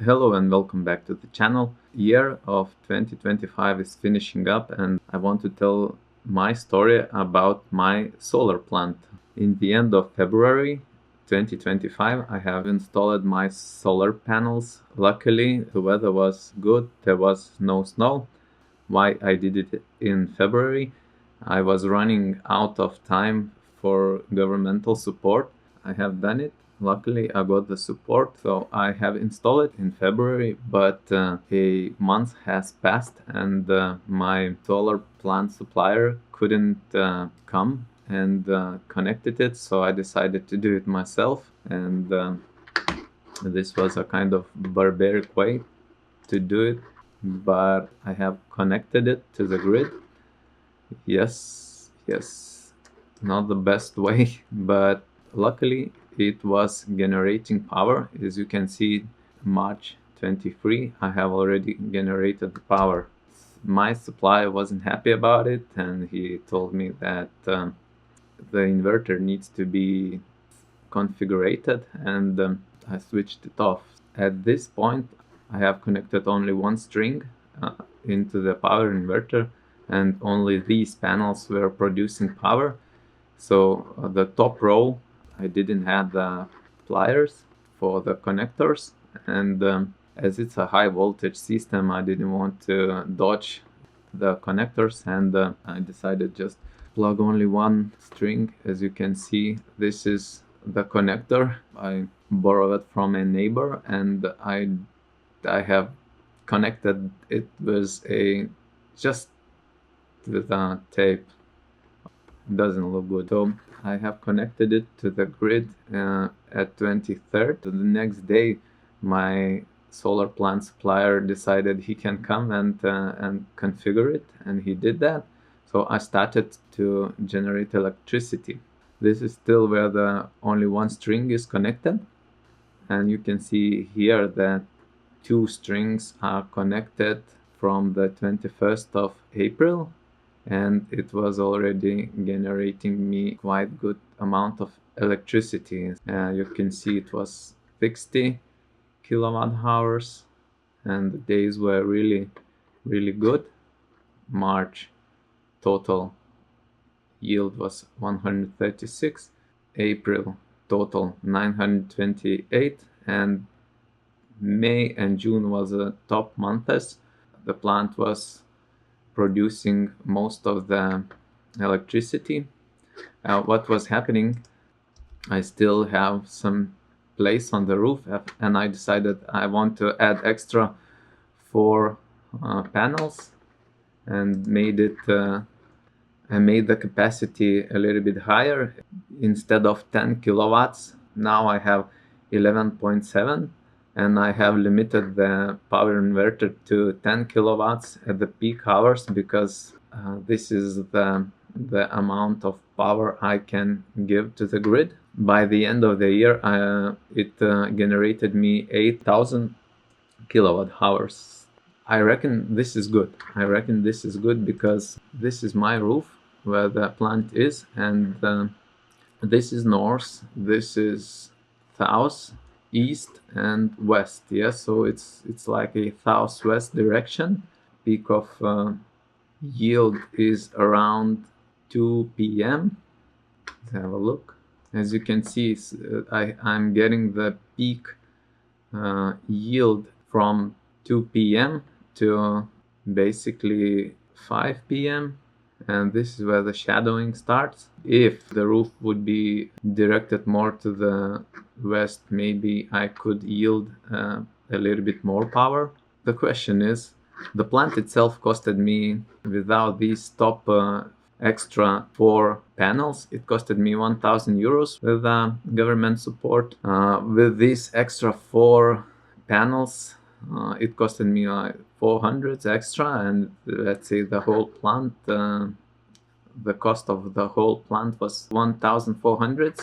Hello and welcome back to the channel. Year of 2025 is finishing up and I want to tell my story about my solar plant. In the end of February 2025 I have installed my solar panels. Luckily the weather was good, there was no snow. Why I did it in February? I was running out of time for governmental support. I have done it. Luckily, I got the support, so I have installed it in February, but a month has passed and my solar plant supplier couldn't come and connected it, so I decided to do it myself. And this was a kind of barbaric way to do it, but I have connected it to the grid. Yes, not the best way, but luckily it was generating power. As you can see, March 23, I have already generated the power. My supplier wasn't happy about it, and he told me that the inverter needs to be configured, and I switched it off. At this point, I have connected only one string into the power inverter, and only these panels were producing power. So the top row, I didn't have the pliers for the connectors, and as it's a high voltage system, I didn't want to dodge the connectors, and I decided just plug only one string. As you can see, this is the connector. I borrowed it from a neighbor, and I have connected it with a just with a tape. Doesn't look good. So I have connected it to the grid at 23rd. The next day, my solar plant supplier decided he can come and configure it, and he did that. So I started to generate electricity. This is still where the only one string is connected, and you can see here that two strings are connected from the 21st of April, and it was already generating me quite good amount of electricity. You can see it was 60 kilowatt hours, and the days were really good. March total yield was 136, April total 928, and May and June was the top months. The plant was producing most of the electricity. What was happening, I still have some place on the roof, and I decided I want to add extra four panels, and I made the capacity a little bit higher. Instead of 10 kilowatts, now I have 11.7, and I have limited the power inverter to 10 kilowatts at the peak hours, because this is the amount of power I can give to the grid. By the end of the year, it generated me 8,000 kilowatt hours. I reckon this is good. Because this is my roof where the plant is, and this is north, this is south, east, and west. Yes, so it's like a southwest direction. Peak of yield is around 2 p.m. Let's have a look. As you can see, I'm getting the peak yield from 2 p.m. to basically 5 p.m. And this is where the shadowing starts. If the roof would be directed more to the west, maybe I could yield a little bit more power. The question is, the plant itself costed me, without these top extra four panels, it costed me 1,000 euros with government support. With these extra four panels, it costed me 400 extra, and let's say the whole plant, the cost of the whole plant was 1,400.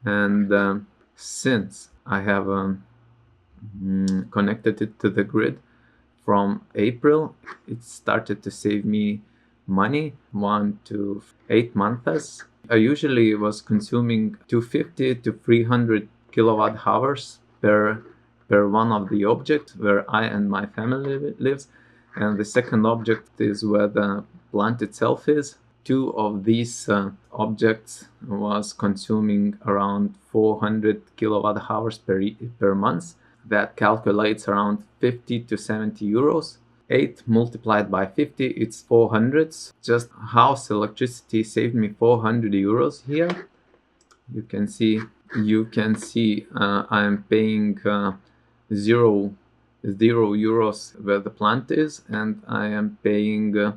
And since I have connected it to the grid from April, it started to save me money 1 to 8 months. I usually was consuming 250 to 300 kilowatt hours per per one of the objects where I and my family lives, and the second object is where the plant itself is. Two of these objects was consuming around 400 kilowatt hours per month. That calculates around 50 to 70 euros. 8 multiplied by 50, it's 400. Just house electricity saved me 400 euros here. You can see I am paying zero euros where the plant is, and I am paying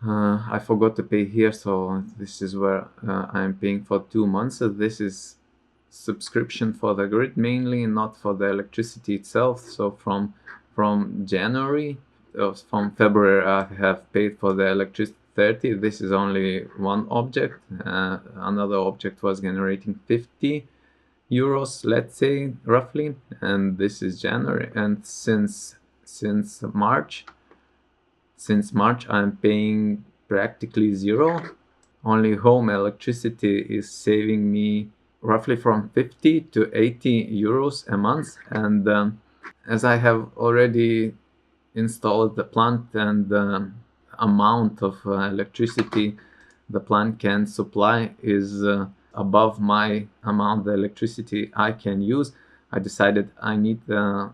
I forgot to pay here, so this is where I am paying for 2 months. So this is subscription for the grid mainly, not for the electricity itself. So from January, from February, I have paid for the electricity 30. This is only one object. Another object was generating 50 euros, let's say, roughly, and this is January. And since March I'm paying practically zero. Only home electricity is saving me roughly from 50 to 80 euros a month. And as I have already installed the plant, and the amount of electricity the plant can supply is above my amount of electricity I can use, I decided I need the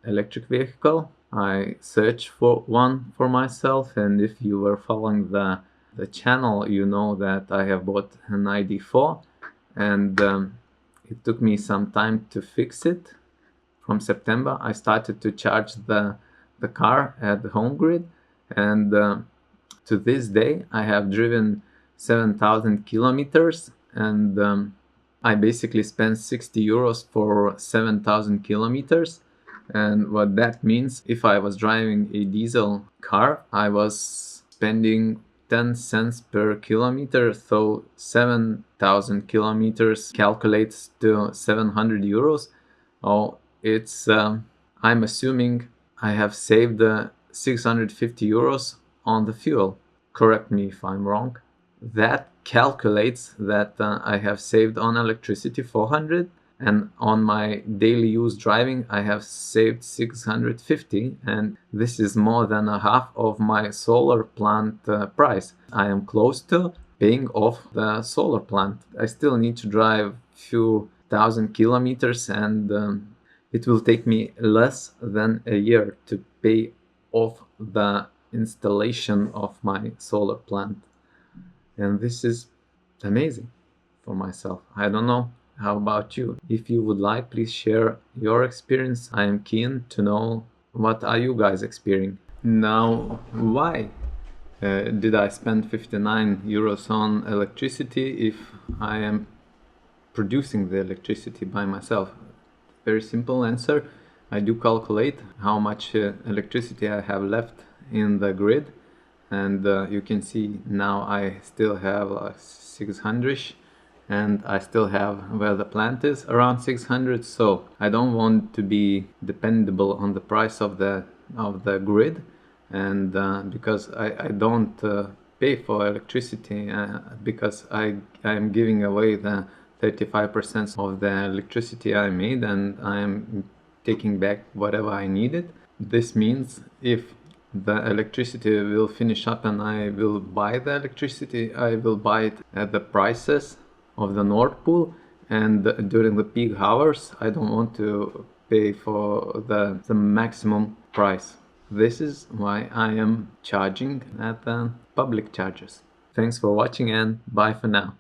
electric vehicle. I searched for one for myself, and if you were following the channel, you know that I have bought an ID.4, and it took me some time to fix it. From September, I started to charge the car at the home grid, and to this day, I have driven 7,000 kilometers, and I basically spent 60 euros for 7,000 kilometers. And what that means, if I was driving a diesel car, I was spending 10 cents per kilometer, so 7,000 kilometers calculates to 700 euros. Oh, it's I'm assuming I have saved 650 euros on the fuel. Correct me if I'm wrong. That calculates that I have saved on electricity 400, and on my daily use driving I have saved 650, and this is more than a half of my solar plant price. I am close to paying off the solar plant. I still need to drive few thousand kilometers, and it will take me less than a year to pay off the installation of my solar plant. And this is amazing for myself. I don't know, how about you? If you would like, please share your experience. I am keen to know, what are you guys experiencing? Now, why did I spend 59 euros on electricity if I am producing the electricity by myself? Very simple answer. I do calculate how much electricity I have left in the grid, and you can see now I still have 600ish, and I still have where the plant is around 600. So I don't want to be dependable on the price of the grid, and because I don't pay for electricity, because I'm giving away the 35% of the electricity I made, and I'm taking back whatever I needed. This means if the electricity will finish up and I will buy the electricity, I will buy it at the prices of the Nord Pool, and during the peak hours I don't want to pay for the maximum price. This is why I am charging at the public charges. Thanks for watching, and bye for now.